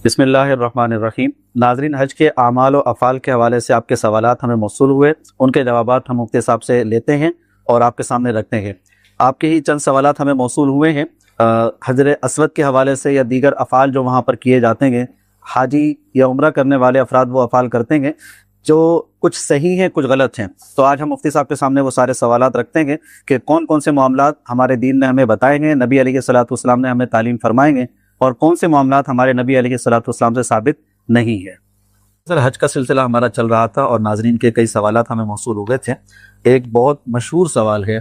بسم اللہ الرحمن الرحیم۔ ناظرین، حج کے اعمال و افعال کے حوالے سے آپ کے سوالات ہمیں موصول ہوئے، ان کے جوابات ہم مفتی صاحب سے لیتے ہیں اور آپ کے سامنے رکھتے ہیں۔ آپ کے ہی چند سوالات ہمیں موصول ہوئے ہیں حجر اسود کے حوالے سے یا دیگر افعال جو وہاں پر کیے جاتے ہیں۔ حاجی یا عمرہ کرنے والے افراد وہ افعال کرتے ہیں جو کچھ صحیح ہیں، کچھ غلط ہیں۔ تو آج ہم مفتی صاحب کے سامنے وہ سارے سوالات رکھتے ہیں کہ کون کون سے معاملات ہمارے دین نے ہمیں بتائے ہیں، نبی علیہ الصلوۃ والسلام نے ہمیں تعلیم فرمائے ہیں، اور کون سے معاملات ہمارے نبی علیہ الصلوۃ والسلام سے ثابت نہیں ہے۔ سر، حج کا سلسلہ ہمارا چل رہا تھا اور ناظرین کے کئی سوالات ہمیں موصول ہو گئے تھے۔ ایک بہت مشہور سوال ہے،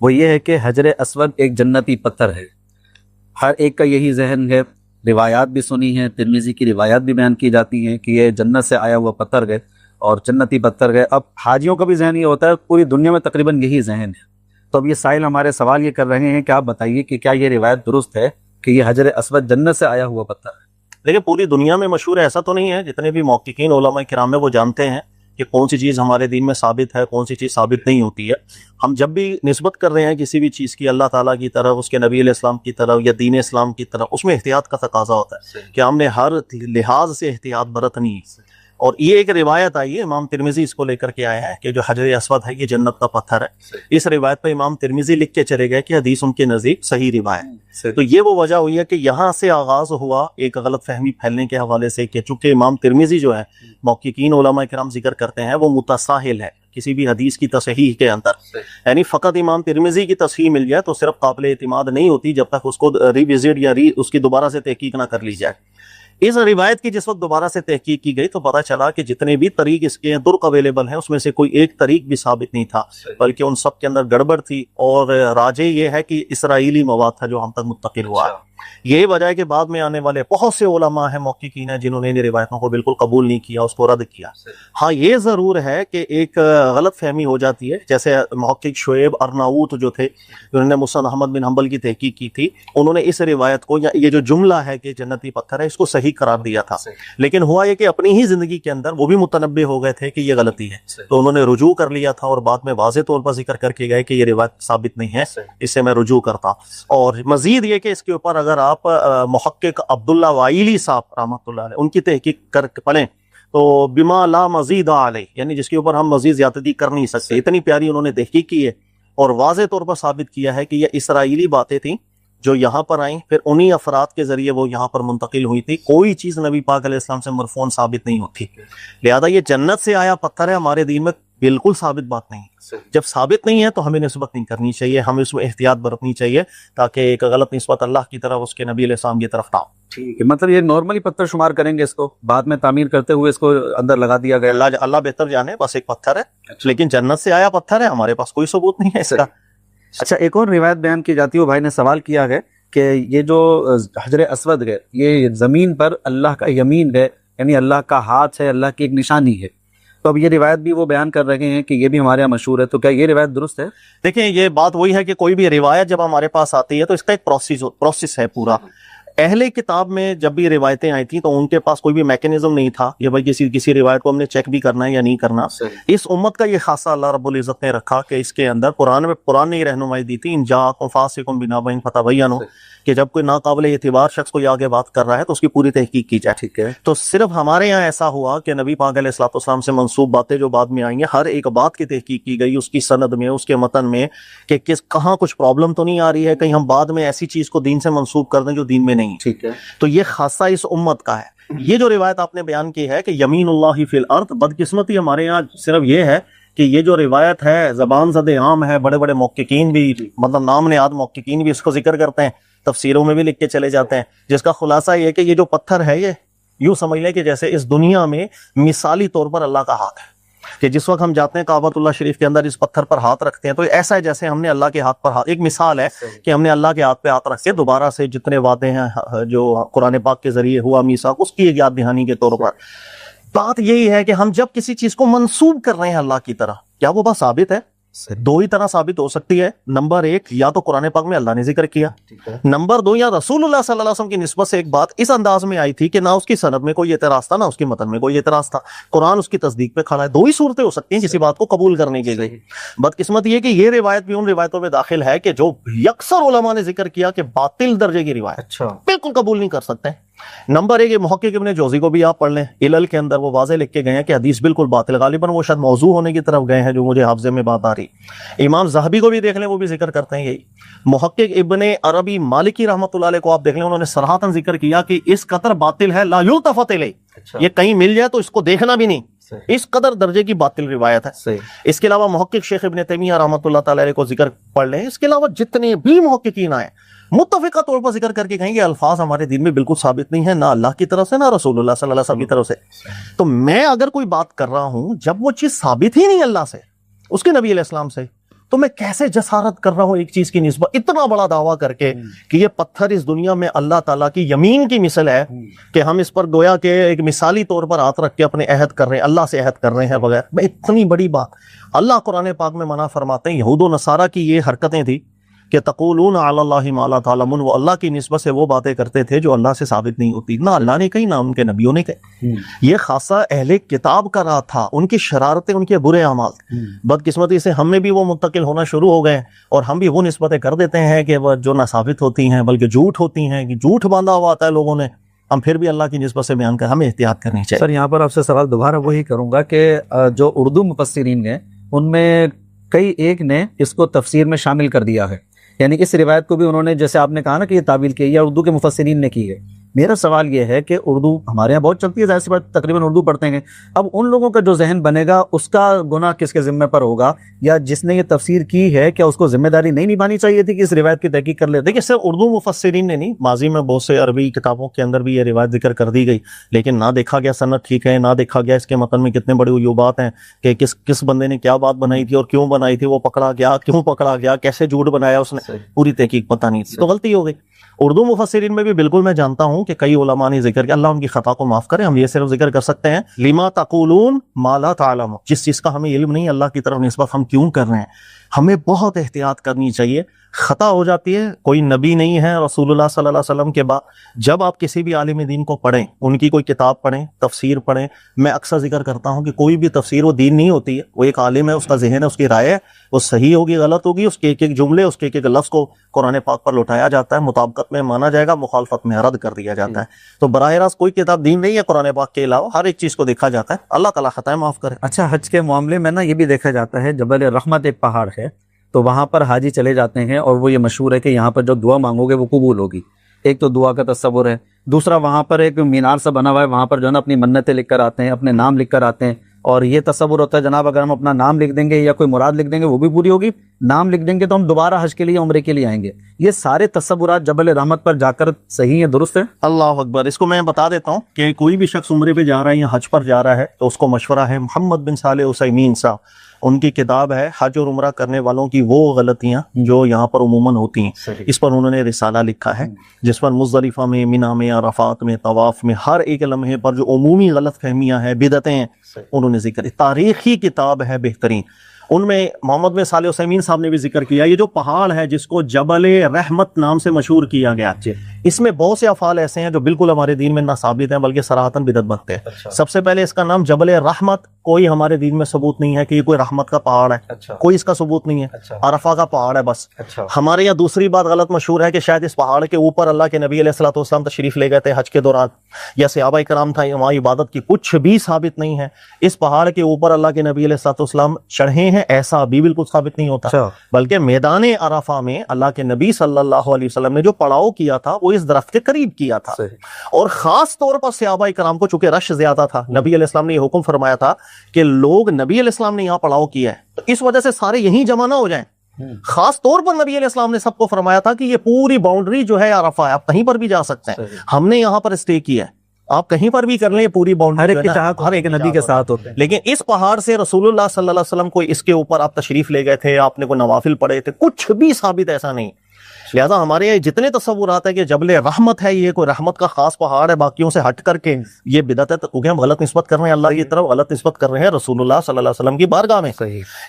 وہ یہ ہے کہ حجر اسود ایک جنتی پتھر ہے۔ ہر ایک کا یہی ذہن ہے، روایات بھی سنی ہیں، ترمذی کی روایات بھی بیان کی جاتی ہیں کہ یہ جنت سے آیا ہوا پتھر ہے اور جنتی پتھر ہے۔ اب حاجیوں کا بھی ذہن یہ ہوتا ہے، پوری دنیا میں تقریباً یہی ذہن ہے۔ تو اب یہ سائل ہمارے سوال یہ کر رہے ہیں کہ آپ بتائیے کہ کیا یہ روایت درست ہے کہ یہ حجر اسود جنت سے آیا ہوا پتھر ہے؟ دیکھیں، پوری دنیا میں مشہور ہے، ایسا تو نہیں ہے۔ جتنے بھی محققین علماء کرام ہیں وہ جانتے ہیں کہ کون سی چیز ہمارے دین میں ثابت ہے، کون سی چیز ثابت نہیں ہوتی ہے۔ ہم جب بھی نسبت کر رہے ہیں کسی بھی چیز کی اللہ تعالیٰ کی طرف، اس کے نبی علیہ السلام کی طرف یا دین اسلام کی طرف، اس میں احتیاط کا تقاضا ہوتا ہے کہ ہم نے ہر لحاظ سے احتیاط برتنی ہے۔ اور یہ ایک روایت آئی ہے، امام ترمذی اس کو لے کر کے آئے ہیں کہ جو حجر اسود ہے یہ جنت کا پتھر ہے۔ اس روایت پہ امام ترمذی لکھ کے چلے گئے کہ حدیث ان کے نزدیک صحیح روایت۔ تو یہ وہ وجہ ہوئی ہے کہ یہاں سے آغاز ہوا ایک غلط فہمی پھیلنے کے حوالے سے کہ چونکہ امام ترمذی جو ہے، محققین علماء کرام ذکر کرتے ہیں، وہ متساہل ہے کسی بھی حدیث کی تصحیح کے اندر، یعنی فقط امام ترمذی کی تصحیح مل جائے تو صرف قابل اعتماد نہیں ہوتی جب تک اس کو ریوزٹ یا اس کی دوبارہ سے تحقیق نہ کر لی جائے۔ اس روایت کی جس وقت دوبارہ سے تحقیق کی گئی تو پتہ چلا کہ جتنے بھی طریق اس کے درق اویلیبل ہیں، اس میں سے کوئی ایک طریق بھی ثابت نہیں تھا، بلکہ ان سب کے اندر گڑبڑ تھی، اور راجح یہ ہے کہ اسرائیلی مواد تھا جو ہم تک منتقل ہوا ہے۔ یہی وجہ ہے کہ بعد میں آنے والے بہت سے علماء ہیں، محققین ہیں، جنہوں نے ان روایتوں کو بالکل قبول نہیں کیا، اس کو رد کیا۔ ہاں، یہ ضرور ہے کہ ایک غلط فہمی ہو جاتی ہے، جیسے محقق شعیب ارناؤت جو تھے، جنہوں نے مسند احمد بن حنبل کی تحقیق کی تھی، انہوں نے اس روایت کو یا یہ جو جملہ ہے کہ جنتی پتھر ہے، اس کو صحیح قرار دیا تھا، لیکن ہوا یہ کہ اپنی ہی زندگی کے اندر وہ بھی متنبہ ہو گئے تھے کہ یہ غلطی ہے، تو انہوں نے رجوع کر لیا تھا، اور بعد میں واضح طور پر ذکر کر کے گئے کہ یہ روایت ثابت نہیں ہے، اس سے میں رجوع کرتا۔ اور مزید یہ کہ اس کے اوپر اگر آپ محقق عبداللہ وائلی صاحب رحمۃ اللہ علیہ ان کی تحقیق کر پڑھیں تو بما لا مزید علیہ، یعنی جس کے اوپر ہم مزید زیادتی کر نہیں سکتے، اتنی پیاری انہوں نے تحقیق کی ہے، اور واضح طور پر ثابت کیا ہے کہ یہ اسرائیلی باتیں تھیں جو یہاں پر آئیں، پھر انہی افراد کے ذریعے وہ یہاں پر منتقل ہوئی تھی۔ کوئی چیز نبی پاک علیہ السلام سے مرفوعاً ثابت نہیں ہوتی، لہذا یہ جنت سے آیا پتھر ہے ہمارے دین میں بالکل ثابت بات نہیں۔ جب ثابت نہیں ہے تو ہمیں نسبت نہیں کرنی چاہیے، ہمیں اس میں احتیاط برتنی چاہیے تاکہ ایک غلط نسبت اللہ کی طرف، اس کے نبی علیہ السلام کی طرف نہ ہو۔ ٹھیک ہے، مطلب یہ نارملی پتھر شمار کریں گے، اس کو بعد میں تعمیر کرتے ہوئے اس کو اندر لگا دیا گیا۔ اللہ بہتر جانے، بس ایک پتھر ہے، لیکن جنت سے آیا پتھر ہے، ہمارے پاس کوئی ثبوت نہیں ہے اس کا۔ اچھا، ایک اور روایت بیان کی جاتی ہے، وہ بھائی نے سوال کیا ہے کہ یہ جو حجر اسود ہے یہ زمین پر اللہ کا یمین ہے، یعنی اللہ کا ہاتھ ہے، اللہ کی ایک نشانی ہے۔ تو اب یہ روایت بھی وہ بیان کر رہے ہیں کہ یہ بھی ہمارے یہاں مشہور ہے، تو کیا یہ روایت درست ہے؟ دیکھیں، یہ بات وہی ہے کہ کوئی بھی روایت جب ہمارے پاس آتی ہے تو اس کا ایک پروسیس ہے پورا۔ اہل کتاب میں جب بھی روایتیں آئی تھیں تو ان کے پاس کوئی بھی میکینزم نہیں تھا یہ بھائی کسی روایت کو ہم نے چیک بھی کرنا ہے یا نہیں کرنا۔ اس امت کا یہ خاصہ اللہ رب العزت نے رکھا کہ اس کے اندر قرآن نے یہ رہنمائی دی تھی، ان جاءکم فاسق بنبأ فتبینوا، کہ جب کوئی ناقابل اعتبار شخص کوئی آگے بات کر رہا ہے تو اس کی پوری تحقیق کی جائے۔ ٹھیک ہے، تو صرف ہمارے یہاں ایسا ہوا کہ نبی پاک علیہ الصلوۃ والسلام سے منسوب باتیں جو بعد میں آئیں ہیں، ہر ایک بات کی تحقیق کی گئی، اس کی سند میں، اس کے متن میں، کہ کہاں کچھ پرابلم تو نہیں آ رہی ہے، کہیں ہم بعد میں ایسی چیز کو دین سے منسوب کر دیں جو دین میں نہیں۔ ٹھیک ہے، تو یہ خاصہ اس امت کا ہے۔ یہ جو روایت آپ نے بیان کی ہے کہ یمین اللہ فی الارض، بدقسمتی ہمارے یہاں صرف یہ ہے کہ یہ جو روایت ہے زبان زد عام ہے، بڑے بڑے محققین بھی، مطلب نام نہاد محققین بھی اس کو ذکر کرتے ہیں، تفسیروں میں بھی لکھ کے چلے جاتے ہیں، جس کا خلاصہ یہ کہ یہ جو پتھر ہے یہ یوں سمجھ لیں کہ جیسے اس دنیا میں مثالی طور پر اللہ کا ہاتھ ہے، کہ جس وقت ہم جاتے ہیں کعبۃ اللہ شریف کے اندر اس پتھر پر ہاتھ رکھتے ہیں تو ایسا ہے جیسے ہم نے اللہ کے ہاتھ پر ہاتھ، ایک مثال ہے کہ ہم نے اللہ کے ہاتھ پہ ہاتھ رکھ کے دوبارہ سے جتنے وعدے ہیں جو قرآن پاک کے ذریعے ہوا میثاق، اس کی ایک یاد دہانی کے طور پر۔ بات یہی ہے کہ ہم جب کسی چیز کو منسوب کر رہے ہیں اللہ کی طرح، کیا وہ بات ثابت ہے؟ دو ہی طرح ثابت ہو سکتی ہے۔ نمبر ایک، یا تو قرآن پاک میں اللہ نے ذکر کیا، نمبر دو، یا رسول اللہ صلی اللہ علیہ وسلم کی نسبت سے ایک بات اس انداز میں آئی تھی کہ نہ اس کی سند میں کوئی اعتراض تھا، نہ اس کی متن میں کوئی اعتراض تھا، قرآن اس کی تصدیق پہ کھڑا ہے۔ دو ہی صورتیں ہو سکتی ہیں کسی بات کو قبول کرنے کے لیے۔ بدقسمت یہ کہ یہ روایت بھی ان روایتوں میں داخل ہے کہ جو یکسر علماء نے ذکر کیا کہ باطل درجے کی روایت، بالکل قبول نہیں کر سکتے۔ نمبر ایک، یہ محقق ابن جوزی کو بھی آپ پڑھ لیں، علل کے اندر وہ واضح لکھ کے گئے ہیں کہ حدیث بالکل باطل، غالباً وہ شاید موضوع ہونے کی طرف گئے ہیں جو مجھے حافظے میں بات آ رہی۔ امام ذہبی کو بھی دیکھ لیں، وہ بھی ذکر کرتے ہیں یہی۔ محقق ابن عربی مالکی رحمۃ اللہ علیہ کو آپ دیکھ لیں، انہوں نے صراحتاً ذکر کیا کہ اس قدر باطل ہے لا یلتفت الیہ، یہ کہیں مل جائے تو اس کو دیکھنا بھی نہیں، اس قدر درجے کی باطل روایت ہے۔ اس کے علاوہ محقق شیخ ابن تیمیہ رحمۃ اللہ تعالی علیہ کو ذکر پڑھ لیں۔ اس کے علاوہ جتنے بھی محققین آئے متفقہ طور پر ذکر کر کے کہیں گے الفاظ ہمارے دین میں بالکل ثابت نہیں ہے، نہ اللہ کی طرف سے نہ رسول اللہ صلی اللہ علیہ وسلم کی طرف سے۔ تو میں اگر کوئی بات کر رہا ہوں جب وہ چیز ثابت ہی نہیں اللہ سے، اس کے نبی علیہ السلام سے، تو میں کیسے جسارت کر رہا ہوں ایک چیز کی نسبت، اتنا بڑا دعویٰ کر کے کہ یہ پتھر اس دنیا میں اللہ تعالیٰ کی یمین کی مثل ہے کہ ہم اس پر گویا کہ ایک مثالی طور پر ہاتھ رکھ کے اپنے عہد کر رہے ہیں، اللہ سے عہد کر رہے ہیں بغیر۔ میں اتنی بڑی بات اللہ قرآن پاک میں منع فرماتے ہیں۔ یہود و نصارہ کی یہ حرکتیں تھی کہ تقولون علی اللہ ما لا تعلمون، وہ اللہ کی نسبت سے وہ باتیں کرتے تھے جو اللہ سے ثابت نہیں ہوتی، نہ اللہ نے کہی نہ ان کے نبیوں نے کہی۔ یہ خاصہ اہل کتاب کا راہ تھا، ان کی شرارتیں، ان کے برے اعمال۔ بدقسمتی سے ہم میں بھی وہ منتقل ہونا شروع ہو گئے، اور ہم بھی وہ نسبتیں کر دیتے ہیں کہ وہ جو نہ ثابت ہوتی ہیں بلکہ جھوٹ ہوتی ہیں، کہ جھوٹ باندھا ہوا آتا ہے لوگوں نے، ہم پھر بھی اللہ کی نسبت سے بیان کر، ہمیں احتیاط کرنی چاہیے۔ سر یہاں پر آپ سے سوال دوبارہ وہی کروں گا کہ جو اردو مفسرین ہیں ان میں کئی ایک نے اس کو تفسیر میں شامل کر دیا ہے، یعنی اس روایت کو بھی انہوں نے، جیسے آپ نے کہا نا کہ یہ تعویل کی ہے، یا اردو کے مفسرین نے کی ہے۔ میرا سوال یہ ہے کہ اردو ہمارے یہاں بہت چلتی ہے، ظاہر سی بات تقریباً اردو پڑھتے ہیں، اب ان لوگوں کا جو ذہن بنے گا اس کا گناہ کس کے ذمہ پر ہوگا، یا جس نے یہ تفسیر کی ہے کیا اس کو ذمہ داری نہیں نبھانی چاہیے تھی کہ اس روایت کی تحقیق کر لیتے؟ دیکھیے صرف اردو مفسرین نے نہیں، ماضی میں بہت سے عربی کتابوں کے اندر بھی یہ روایت ذکر کر دی گئی، لیکن نہ دیکھا گیا سند ٹھیک ہے، نہ دیکھا گیا اس کے متن میں کتنے بڑے عیوبات ہیں، کہ کس بندے نے کیا بات بنائی تھی اور کیوں بنائی تھی، وہ پکڑا گیا کیوں پکڑا گیا، کیسے جھوٹ بنایا اس نے، پوری تحقیق پتہ نہیں تھی، تو غلطی ہو گئی۔ اردو مفسرین میں بھی بالکل میں جانتا ہوں کہ کئی علماء نے ذکر کیا، اللہ ان کی خطا کو معاف کرے، ہم یہ صرف ذکر کر سکتے ہیں لما تقولون ما لا تعلمون، جس چیز کا ہمیں علم نہیں اللہ کی طرف نسبت ہم کیوں کر رہے ہیں۔ ہمیں بہت احتیاط کرنی چاہیے، خطا ہو جاتی ہے، کوئی نبی نہیں ہے رسول اللہ صلی اللہ علیہ وسلم کے بعد، جب آپ کسی بھی عالم دین کو پڑھیں، ان کی کوئی کتاب پڑھیں، تفسیر پڑھیں، میں اکثر ذکر کرتا ہوں کہ کوئی بھی تفسیر وہ دین نہیں ہوتی ہے، وہ ایک عالم ہے، اس کا ذہن ہے، اس کی رائے ہے، وہ صحیح ہوگی غلط ہوگی، اس کے ایک ایک جملے، اس کے ایک ایک لفظ کو قرآن پاک پر لوٹایا جاتا ہے، مطابقت میں مانا جائے گا، مخالفت میں رد کر دیا جاتا ہے۔ تو براہ راست کوئی کتاب دین نہیں ہے قرآن پاک کے علاوہ، ہر ایک چیز کو دیکھا جاتا ہے، اللہ تعالیٰ خطائیں معاف کرے۔ اچھا، حج کے معاملے میں نا یہ بھی دیکھا جاتا ہے، جبل رحمت ایک پہاڑ ہے، تو وہاں پر حاجی چلے جاتے ہیں، اور وہ یہ مشہور ہے کہ یہاں پر جو دعا مانگو گے وہ قبول ہوگی۔ ایک تو دعا کا تصور ہے، دوسرا وہاں پر ایک مینار سا بنا ہوا ہے، وہاں پر جو ہے نا اپنی منتیں لکھ کر آتے ہیں، اپنے نام لکھ کر آتے ہیں، اور یہ تصور ہوتا ہے جناب اگر ہم اپنا نام لکھ دیں گے یا کوئی مراد لکھ دیں گے وہ بھی پوری ہوگی، نام لکھ دیں گے تو ہم دوبارہ حج کے لیے عمرے کے لیے آئیں گے۔ یہ سارے تصورات جبل رحمت پر جا کر صحیح ہیں، درست ہے؟ اللہ اکبر۔ اس کو میں بتا دیتا ہوں کہ کوئی بھی شخص عمرے پہ جا رہا ہے یا حج پر جا رہا ہے تو اس کو مشورہ ہے، محمد بن صالح عثیمین صاحب، ان کی کتاب ہے حج اور عمرہ کرنے والوں کی وہ غلطیاں جو یہاں پر عموماً ہوتی ہیں، اس پر انہوں نے رسالہ لکھا ہے جس پر مزدلفہ میں، منی میں، عرفات میں، طواف میں، ہر ایک لمحے پر جو عمومی غلط فہمیاں ہیں، بدعتیں ہیں، انہوں نے ذکر، تاریخی کتاب ہے بہترین۔ ان میں محمد بن صالح عثیمین صاحب نے بھی ذکر کیا، یہ جو پہاڑ ہے جس کو جبل رحمت نام سے مشہور کیا گیا، اس میں بہت سے افعال ایسے ہیں جو بالکل ہمارے دین میں نہ ثابت ہیں بلکہ صراحتاً بدعت بنتے ہیں۔ سب سے پہلے اس کا نام جبل رحمت، کوئی ہمارے دین میں ثبوت نہیں ہے کہ یہ کوئی رحمت کا پہاڑ ہے، کوئی اس کا ثبوت نہیں ہے، عرفہ کا پہاڑ ہے بس۔ ہمارے یہاں دوسری بات غلط مشہور ہے کہ شاید اس پہاڑ کے اوپر اللہ کے نبی علیہ الصلوۃ والسلام تشریف لے گئے تھے حج کے دوران، یا صحابہ کرام تھا، وہاں عبادت کی، کچھ بھی ثابت نہیں ہے۔ اس پہاڑ کے اوپر اللہ کے نبی علیہ الصلوۃ والسلام چڑھے ہیں، ایسا بھی بالکل ثابت نہیں ہوتا، بلکہ میدان عرفہ میں اللہ کے نبی صلی اللہ علیہ وسلم نے جو پڑاؤ کیا تھا وہ اس درخت کے قریب کیا تھا، اور خاص طور پر صحابہ کرام کو چونکہ رش زیادہ تھا، نبی علیہ السلام نے یہ حکم فرمایا تھا کہ لوگ، نبی علیہ السلام نے یہاں پڑاؤ کیا ہے تو اس وجہ سے سارے یہیں جمع نہ ہو جائیں۔ خاص طور پر نبی علیہ السلام نے سب کو فرمایا تھا کہ یہ پوری باؤنڈری جو ہے عرفہ ہے، آپ کہیں پر بھی جا سکتے ہیں، ہم نے یہاں پر اسٹے کیا ہے، آپ کہیں پر بھی کر لیں، پوری باؤنڈری ہر ایک نبی کے ساتھ ہوتے ہیں۔ لیکن اس پہاڑ سے رسول اللہ صلی اللہ علیہ وسلم کو اس کے اوپر آپ تشریف لے گئے تھے، آپ نے کوئی نوافل پڑھے تھے، کچھ بھی ثابت ایسا نہیں۔ لہذا ہمارے یہ جتنے تصورات ہیں کہ جبل رحمت ہے، یہ کوئی رحمت کا خاص پہاڑ ہے باقیوں سے ہٹ کر کے، یہ بدعت ہے، کیونکہ ہم غلط نسبت کر رہے ہیں اللہ کی طرف، غلط نسبت کر رہے ہیں رسول اللہ صلی اللہ علیہ وسلم کی بارگاہ میں۔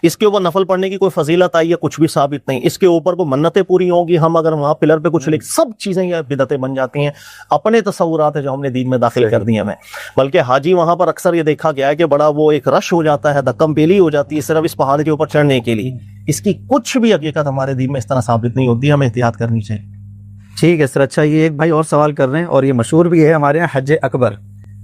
اس کے اوپر نفل پڑھنے کی کوئی فضیلت آئی ہے، کچھ بھی ثابت نہیں۔ اس کے اوپر کوئی منتیں پوری ہوں گی، ہم اگر وہاں پلر پہ کچھ لکھ، سب چیزیں یہ بدعتیں بن جاتی ہیں، اپنے تصورات ہیں جو ہم نے دین میں داخل کر دی ہیں ہمیں۔ بلکہ حاجی وہاں پر اکثر یہ دیکھا گیا ہے کہ بڑا وہ ایک رش ہو جاتا ہے، دھکم پیلی ہو جاتی ہے صرف اس پہاڑ کے اوپر چڑھنے کے لیے، اس کی کچھ بھی حقیقت ہمارے دین میں اس طرح ثابت نہیں ہوتی، ہمیں احتیاط کرنی چاہیے۔ ٹھیک ہے سر. اچھا یہ ایک بھائی اور سوال کر رہے ہیں اور یہ مشہور بھی ہے ہمارے یہاں حج اکبر،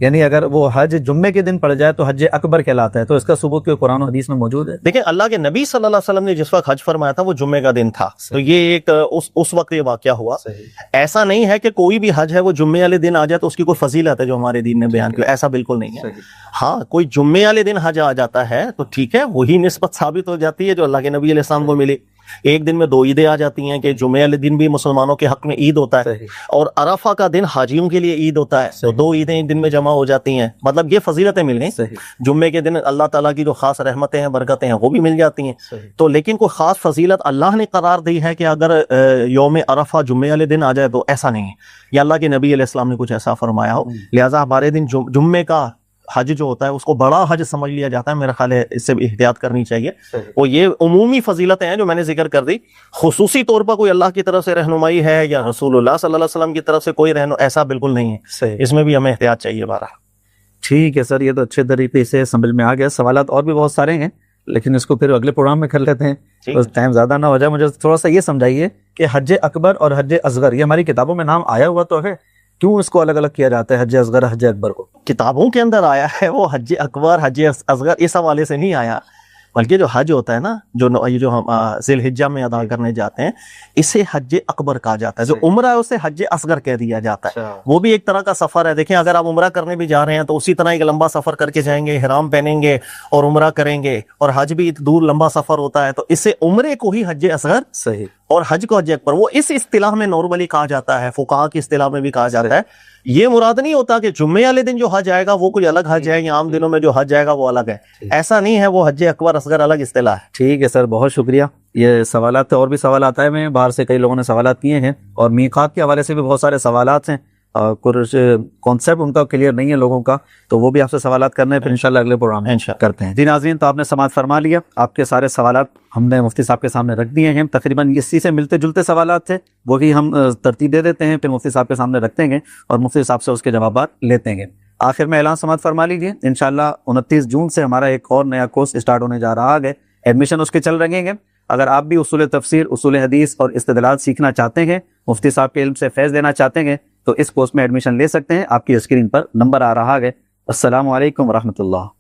یعنی اگر وہ حج جمعے کے دن پڑ جائے تو حج اکبر کہلاتا ہے، تو اس کا ثبوت کوئی قرآن و حدیث میں موجود ہے؟ دیکھیں اللہ کے نبی صلی اللہ علیہ وسلم نے جس وقت حج فرمایا تھا وہ جمعے کا دن تھا، تو یہ ایک اس وقت یہ واقعہ ہوا. ایسا نہیں ہے کہ کوئی بھی حج ہے وہ جمعے والے دن آ جائے تو اس کی کوئی فضیلت ہے جو ہمارے دین نے بیان کی، ایسا بالکل نہیں ہے. ہاں کوئی جمعے والے دن حج آ جاتا ہے تو ٹھیک ہے، وہی نسبت ثابت ہو جاتی ہے جو اللہ کے نبی علیہ السلام کو ملی. ایک دن میں 2 عیدیں آ جاتی ہیں کہ جمعے والے دن بھی مسلمانوں کے حق میں عید ہوتا ہے اور عرفہ کا دن حاجیوں کے لیے عید ہوتا ہے، تو 2 عیدیں ایک دن میں جمع ہو جاتی ہیں. مطلب یہ فضیلتیں مل گئیں. جمعے کے دن اللہ تعالیٰ کی جو خاص رحمتیں ہیں برکتیں ہیں وہ بھی مل جاتی ہیں. تو لیکن کوئی خاص فضیلت اللہ نے قرار دی ہے کہ اگر یوم عرفہ جمعے والے دن آ جائے تو ایسا نہیں ہے، یا اللہ کے نبی علیہ السلام نے کچھ ایسا فرمایا ہو. لہٰذا ہمارے دن جمعے کا حج جو ہوتا ہے اس کو بڑا حج سمجھ لیا جاتا ہے. میرا خیال ہے اس سے بھی احتیاط کرنی چاہیے. وہ یہ عمومی فضیلتیں ہیں جو میں نے ذکر کر دی، خصوصی طور پر کوئی اللہ کی طرف سے رہنمائی ہے یا رسول اللہ صلی اللہ علیہ وسلم کی طرف سے کوئی ایسا بالکل نہیں ہے. اس میں بھی ہمیں احتیاط چاہیے. بارہ ٹھیک ہے سر، یہ تو اچھے طریقے سے سمجھ میں آ گیا. سوالات اور بھی بہت سارے ہیں لیکن اس کو پھر اگلے پروگرام میں کر لیتے ہیں، ٹائم زیادہ نہ ہو جائے. مجھے تھوڑا سا یہ سمجھائیے کہ حج اکبر اور حج اصغر یہ ہماری کتابوں میں نام آیا ہوا تو ہے، کیوں اس کو الگ الگ کیا جاتا ہے حج اصغر حج اکبر کو؟ کتابوں کے اندر آیا ہے وہ حج اکبر حج اصغر اس حوالے سے نہیں آیا، بلکہ جو حج ہوتا ہے نا جو ہم ذی الحجہ میں ادا کرنے جاتے ہیں اسے حج اکبر کہا جاتا ہے. جو عمرہ ہے اسے حج اصغر کہہ دیا جاتا ہے. وہ بھی ایک طرح کا سفر ہے. دیکھیں اگر آپ عمرہ کرنے بھی جا رہے ہیں تو اسی طرح ایک لمبا سفر کر کے جائیں گے، احرام پہنیں گے اور عمرہ کریں گے، اور حج بھی دور لمبا سفر ہوتا ہے، تو اس سے عمرے کو ہی حج اصغر صحیح اور حج کو حج اکبر وہ اس اصطلاح میں نارملی کہا جاتا ہے، فقہاء کی اصطلاح میں بھی کہا جاتا ہے. یہ مراد نہیں ہوتا کہ جمعے والے دن جو حج آئے گا وہ کوئی الگ حج ہے یا عام دنوں میں جو حج آئے گا وہ الگ ہے. ایسا نہیں ہے، وہ حج اکبر اصغر الگ اصطلاح ہے. ٹھیک ہے سر، بہت شکریہ. یہ سوالات اور بھی سوالات آئے ہوئے ہیں، باہر سے کئی لوگوں نے سوالات کیے ہیں اور میقات کے حوالے سے بھی بہت سارے سوالات ہیں. کچھ کانسیپٹ ان کا کلیئر نہیں ہے لوگوں کا، تو وہ بھی آپ سے سوالات کرنے ہیں، پھر انشاءاللہ اگلے پروگرام میں کرتے ہیں. جی ناظرین، تو آپ نے سماعت فرما لیا. آپ کے سارے سوالات ہم نے مفتی صاحب کے سامنے رکھ دیے ہیں. تقریباً اسی سے ملتے جلتے سوالات تھے، وہی ہم ترتیب دے دیتے ہیں، پھر مفتی صاحب کے سامنے رکھتے ہیں اور مفتی صاحب سے اس کے جوابات لیتے ہیں. آخر میں اعلان سماعت فرما لیجیے. انشاءاللہ 29 جون سے ہمارا ایک اور نیا کورس اسٹارٹ ہونے جا رہا ہے. ایڈمیشن اس کے چل رہے ہیں. اگر آپ بھی اصول تفسیر، اصول حدیث اور استدلال سیکھنا چاہتے ہیں، مفتی صاحب کے علم سے فیض لینا چاہتے ہیں، تو اس کورس میں ایڈمیشن لے سکتے ہیں. آپ کی اسکرین پر نمبر آ رہا ہے. السلام علیکم ورحمۃ اللہ.